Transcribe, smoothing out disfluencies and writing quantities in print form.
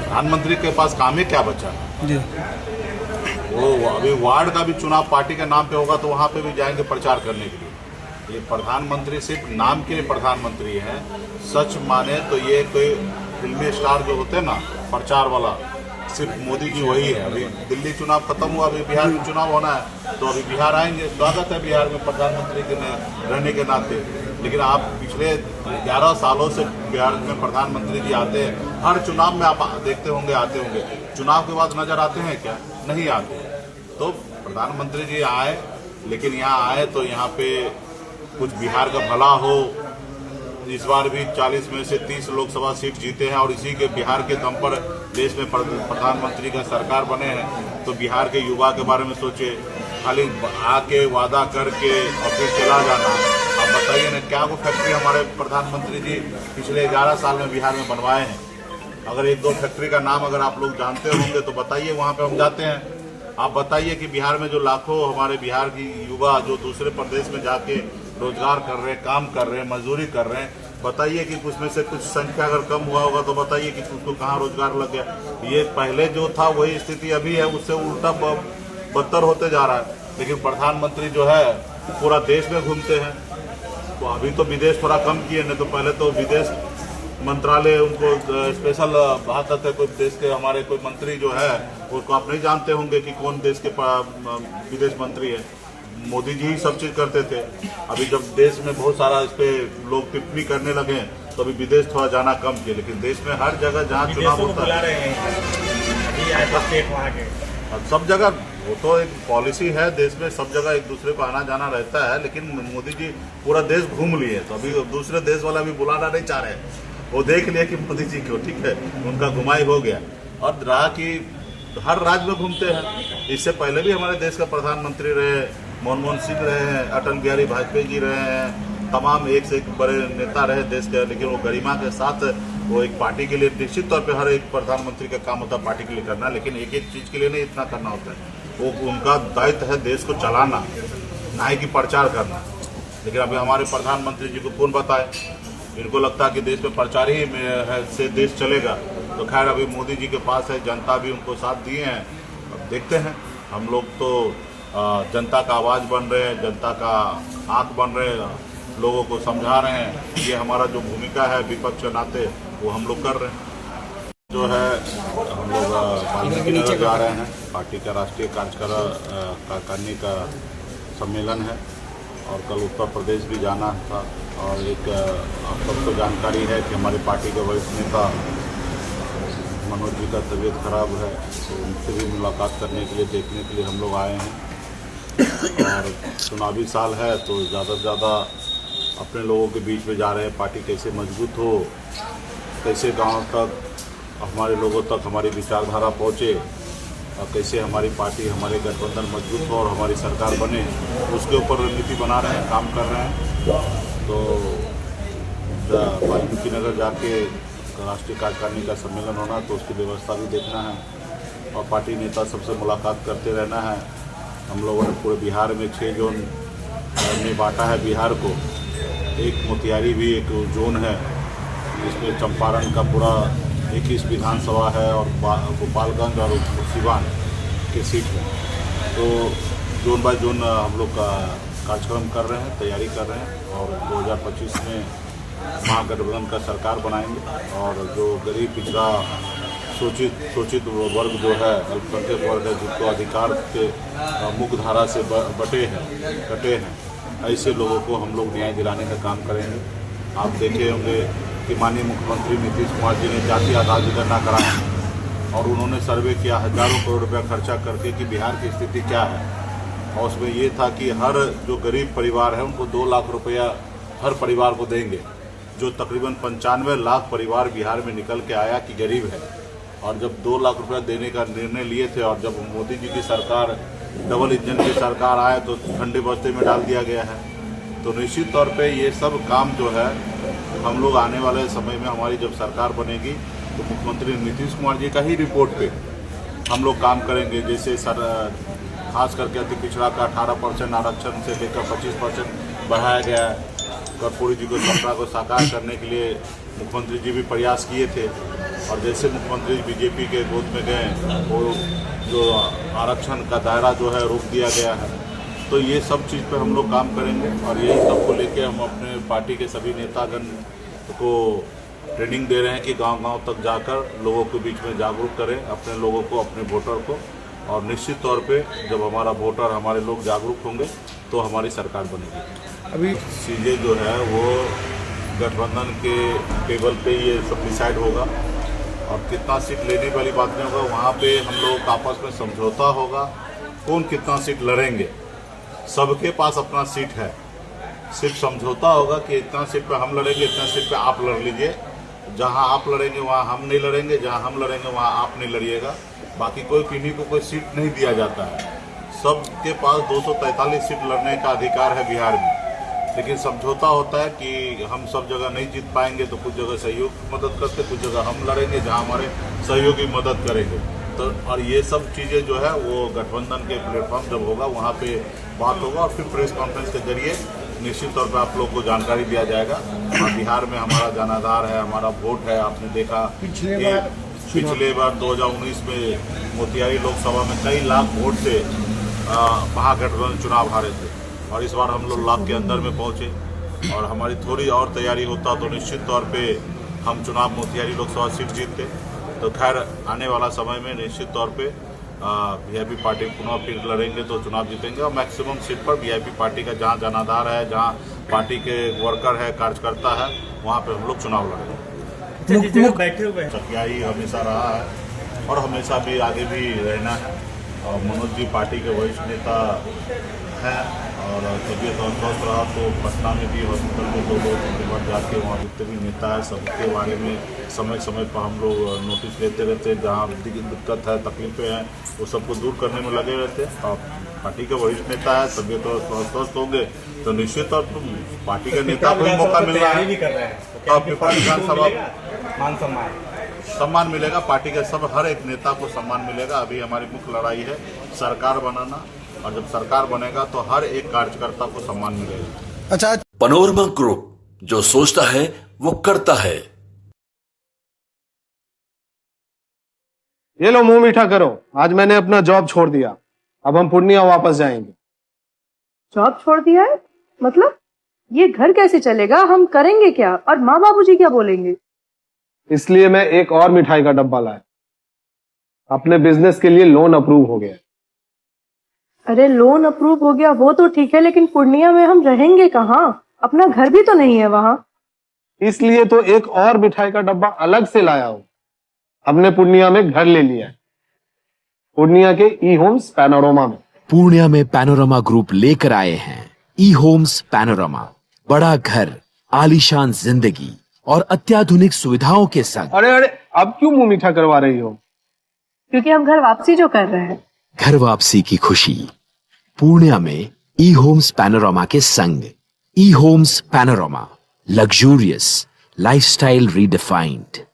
प्रधानमंत्री के पास काम ही क्या बचा जी। वो अभी वार्ड का भी चुनाव पार्टी के नाम पे होगा तो वहाँ पे भी जाएंगे प्रचार करने के लिए। ये प्रधानमंत्री सिर्फ नाम के लिए प्रधानमंत्री हैं। सच माने तो ये कोई फिल्मी स्टार जो होते हैं ना प्रचार वाला, सिर्फ मोदी जी वही है। अभी दिल्ली चुनाव खत्म हुआ, अभी बिहार में चुनाव होना है तो अभी बिहार आएंगे। स्वागत है बिहार में प्रधानमंत्री के रहने के नाते। लेकिन आप पिछले 11 सालों से बिहार में प्रधानमंत्री जी आते हैं, हर चुनाव में आप देखते होंगे, आते होंगे। चुनाव के बाद नजर आते हैं क्या? नहीं आते। तो प्रधानमंत्री जी आए, लेकिन यहाँ आए तो यहाँ पे कुछ बिहार का भला हो। इस बार भी 40 में से 30 लोकसभा सीट जीते हैं और इसी के बिहार के दम पर देश में प्रधानमंत्री का सरकार बने हैं। तो बिहार के युवा के बारे में सोचे, खाली आके वादा करके और फिर चला जाना। आप बताइए ना, क्या वो फैक्ट्री हमारे प्रधानमंत्री जी पिछले 11 साल में बिहार में बनवाए हैं? अगर एक दो फैक्ट्री का नाम अगर आप लोग जानते होंगे तो बताइए, वहाँ पे हम जाते हैं। आप बताइए कि बिहार में जो लाखों हमारे बिहार की युवा जो दूसरे प्रदेश में जाके रोजगार कर रहे हैं, काम कर रहे हैं, मजदूरी कर रहे हैं, बताइए कि उसमें से कुछ संख्या अगर कम हुआ होगा तो बताइए कि उसको कहाँ रोजगार लग गया। ये पहले जो था वही स्थिति अभी है, उससे उल्टा बदतर होते जा रहा है। लेकिन प्रधानमंत्री जो है पूरा देश में घूमते हैं। तो अभी तो विदेश थोड़ा कम किए, नहीं तो पहले तो विदेश मंत्रालय उनको स्पेशल बात है। कोई देश के हमारे कोई मंत्री जो है उसको आप नहीं जानते होंगे कि कौन देश के विदेश मंत्री है। मोदी जी ही सब चीज करते थे। अभी जब देश में बहुत सारा इस पे लोग टिप्पणी करने लगे तो अभी विदेश थोड़ा जाना कम किए। लेकिन देश में हर जगह जहाँ चुनाव होता है सब जगह, वो तो एक पॉलिसी है देश में, सब जगह एक दूसरे को आना जाना रहता है। लेकिन मोदी जी पूरा देश घूम लिए तो अभी दूसरे देश वाला भी बुलाना नहीं चाह रहे। वो देख लिया कि मोदी जी को ठीक है, उनका घुमाई हो गया। और रहा कि हर राज्य में घूमते हैं। इससे पहले भी हमारे देश का प्रधानमंत्री रहे, मनमोहन सिंह रहे हैं, अटल बिहारी वाजपेयी जी रहे हैं, तमाम एक से एक बड़े नेता रहे देश के। लेकिन वो गरिमा के साथ वो एक पार्टी के लिए निश्चित तौर पे हर एक प्रधानमंत्री का काम होता है पार्टी के लिए करना, लेकिन एक एक चीज के लिए नहीं इतना करना होता है। वो उनका दायित्व है देश को चलाना, ना ही कि प्रचार करना। लेकिन अभी हमारे प्रधानमंत्री जी को कौन बताए, इनको लगता है कि देश में प्रचार ही से देश चलेगा। तो खैर अभी मोदी जी के पास है, जनता भी उनको साथ दिए हैं। अब देखते हैं, हम लोग तो जनता का आवाज़ बन रहे हैं, जनता का आँख बन रहे हैं, लोगों को समझा रहे हैं। ये हमारा जो भूमिका है विपक्ष के नाते वो हम लोग कर रहे हैं। जो है हम लोग वाल्मीकि नगर जा रहे हैं, पार्टी का राष्ट्रीय कार्यकारिणी का सम्मेलन है और कल उत्तर प्रदेश भी जाना था। और एक आप सबको जानकारी है कि हमारी पार्टी के वरिष्ठ नेता मनोज जी का तबीयत खराब है, तो उनसे भी मुलाकात करने के लिए, देखने के लिए हम लोग आए हैं। और चुनावी साल है तो ज़्यादा से ज़्यादा अपने लोगों के बीच में जा रहे हैं। पार्टी कैसे मजबूत हो, कैसे गांव तक हमारे लोगों तक हमारी विचारधारा पहुंचे और कैसे हमारी पार्टी, हमारे गठबंधन मजबूत हो और हमारी सरकार बने, उसके ऊपर रणनीति बना रहे हैं, काम कर रहे हैं। तो वाल्मीकि नगर जाके राष्ट्रीय कार्यकारिणी का सम्मेलन होना, तो उसकी व्यवस्था भी देखना है और पार्टी नेता सबसे मुलाकात करते रहना है। हम लोगों ने पूरे बिहार में 6 जोन में बांटा है बिहार को। एक मोतिहारी भी एक जोन है, जिसमें चंपारण का पूरा 21 विधानसभा है और गोपालगंज और सिवान के सीट में। तो जोन बाय जोन हम लोग का कार्यक्रम कर रहे हैं, तैयारी कर रहे हैं और 2025 में महागठबंधन का सरकार बनाएंगे। और जो गरीब पिछड़ा शोषित वर्ग जो है, अल्पसंख्यक वर्ग है, जिनको अधिकार के मुख्य धारा से कटे हैं, ऐसे लोगों को हम लोग न्याय दिलाने का काम करेंगे। आप देखे होंगे कि माननीय मुख्यमंत्री नीतीश कुमार जी ने जाति आधार गणना कराया और उन्होंने सर्वे किया हजारों करोड़ रुपया खर्चा करके कि बिहार की स्थिति क्या है। और उसमें ये था कि हर जो गरीब परिवार है उनको 2 लाख रुपया हर परिवार को देंगे। जो तकरीबन 95 लाख परिवार बिहार में निकल के आया कि गरीब है। और जब 2 लाख रुपया देने का निर्णय लिए थे और जब मोदी जी की सरकार डबल इंजन की सरकार आए तो ठंडे बस्ते में डाल दिया गया है। तो निश्चित तौर पे ये सब काम जो है हम लोग आने वाले समय में हमारी जब सरकार बनेगी तो मुख्यमंत्री नीतीश कुमार जी का ही रिपोर्ट पे हम लोग काम करेंगे। जैसे खास करके अति पिछड़ा का 18% आरक्षण से लेकर 25% बढ़ाया गया है। कर्पूरी जी को सपना को साकार करने के लिए मुख्यमंत्री जी भी प्रयास किए थे। और जैसे मुख्यमंत्री बीजेपी के गोद में गए, वो जो आरक्षण का दायरा जो है रोक दिया गया है, तो ये सब चीज़ पे हम लोग काम करेंगे। और यही सबको लेके हम अपने पार्टी के सभी नेतागण को ट्रेनिंग दे रहे हैं कि गांव-गांव तक जाकर लोगों के बीच में जागरूक करें अपने लोगों को, अपने वोटर को। और निश्चित तौर पे जब हमारा वोटर, हमारे लोग जागरूक होंगे तो हमारी सरकार बनेगी। अभी चीज़ें जो है वो गठबंधन के टेबल पे ये सब डिसाइड होगा, और कितना सीट लेने वाली बात नहीं होगा, वहाँ पे हम लोग आपस में समझौता होगा कौन कितना सीट लड़ेंगे। सबके पास अपना सीट है, सिर्फ समझौता होगा कि इतना सीट पे हम लड़ेंगे, इतना सीट पे आप लड़ लीजिए। जहां आप लड़ेंगे वहां हम नहीं लड़ेंगे, जहां हम लड़ेंगे वहां आप नहीं लड़िएगा। बाकी किन्हीं को कोई सीट नहीं दिया जाता है। सबके पास 243 सीट लड़ने का अधिकार है बिहार में, लेकिन समझौता होता है कि हम सब जगह नहीं जीत पाएंगे तो कुछ जगह सहयोग की मदद करते, कुछ जगह हम लड़ेंगे जहाँ हमारे सहयोगी मदद करेंगे। तो और ये सब चीज़ें जो है वो गठबंधन के प्लेटफॉर्म जब होगा वहाँ पे बात होगा, और फिर प्रेस कॉन्फ्रेंस के जरिए निश्चित तौर पर आप लोग को जानकारी दिया जाएगा। बिहार में हमारा जनाधार है, हमारा वोट है। आपने देखा पिछले बार 2019 में मोतिहारी लोकसभा में कई लाख वोट से महागठबंधन चुनाव हारे थे, और इस बार हम लोग लाख के अंदर में पहुंचे। और हमारी थोड़ी और तैयारी होता तो निश्चित तौर पे हम चुनाव मोतिहारी लोकसभा सीट जीतते। तो खैर आने वाला समय में निश्चित तौर पे वीआईपी पार्टी पुनः फिर लड़ेंगे तो चुनाव जीतेंगे, और मैक्सिमम सीट पर वीआईपी पार्टी का जहां जनाधार है, जहां पार्टी के वर्कर है, कार्यकर्ता है, वहां पे हम लोग चुनाव लड़ेंगे। बैठे हुए सत्याई हमेशा रहा है और हमेशा भी आगे भी रहना है। और मनोज जी पार्टी के वरिष्ठ नेता हैं, और तबीयत और स्वस्थ रहा तो पटना में भी हॉस्पिटल में 2 बार जाके वहाँ जितने भी नेता है सबके बारे में समय समय पर हम लोग नोटिस लेते रहते हैं। जहाँ दिक्कत है, तकलीफें हैं, वो सबको दूर करने में लगे रहते हैं। और पार्टी के वरिष्ठ नेता है, तबीयत और स्वस्थ होंगे तो निश्चित तौर पर पार्टी के नेता को मौका मिल रहा है, तो विधानसभा सम्मान मिलेगा। पार्टी के सब हर एक नेता को सम्मान मिलेगा। अभी हमारी मुख्य लड़ाई है सरकार बनाना, और जब सरकार बनेगा तो हर एक कार्यकर्ता को सम्मान मिलेगा। अच्छा, पैनोरमा ग्रुप, जो सोचता है वो करता है। ये लो मुंह मीठा करो, आज मैंने अपना जॉब छोड़ दिया, अब हम पूर्णिया वापस जाएंगे। जॉब छोड़ दिया है? मतलब ये घर कैसे चलेगा? हम करेंगे क्या? और माँ बाबूजी क्या बोलेंगे? इसलिए मैं एक और मिठाई का डब्बा लाया। अपने बिजनेस के लिए लोन अप्रूव हो गया। अरे लोन अप्रूव हो गया वो तो ठीक है, लेकिन पूर्णिया में हम रहेंगे कहाँ? अपना घर भी तो नहीं है वहाँ। इसलिए तो एक और मिठाई का डब्बा अलग से लाया हूं। हमने पूर्णिया में घर ले लिया है, पूर्णिया के ई होम्स पैनोरमा में। पूर्णिया में पैनोरमा ग्रुप लेकर आए हैं ई होम्स पैनोरमा। बड़ा घर, आलीशान जिंदगी और अत्याधुनिक सुविधाओं के संग। अरे अरे, अब क्यों मुंह मीठा करवा रही हो? क्योंकि हम घर वापसी जो कर रहे हैं। घर वापसी की खुशी पूर्णिया में ई होम्स पैनोरमा के संग। E Homes Panorama, luxurious lifestyle redefined.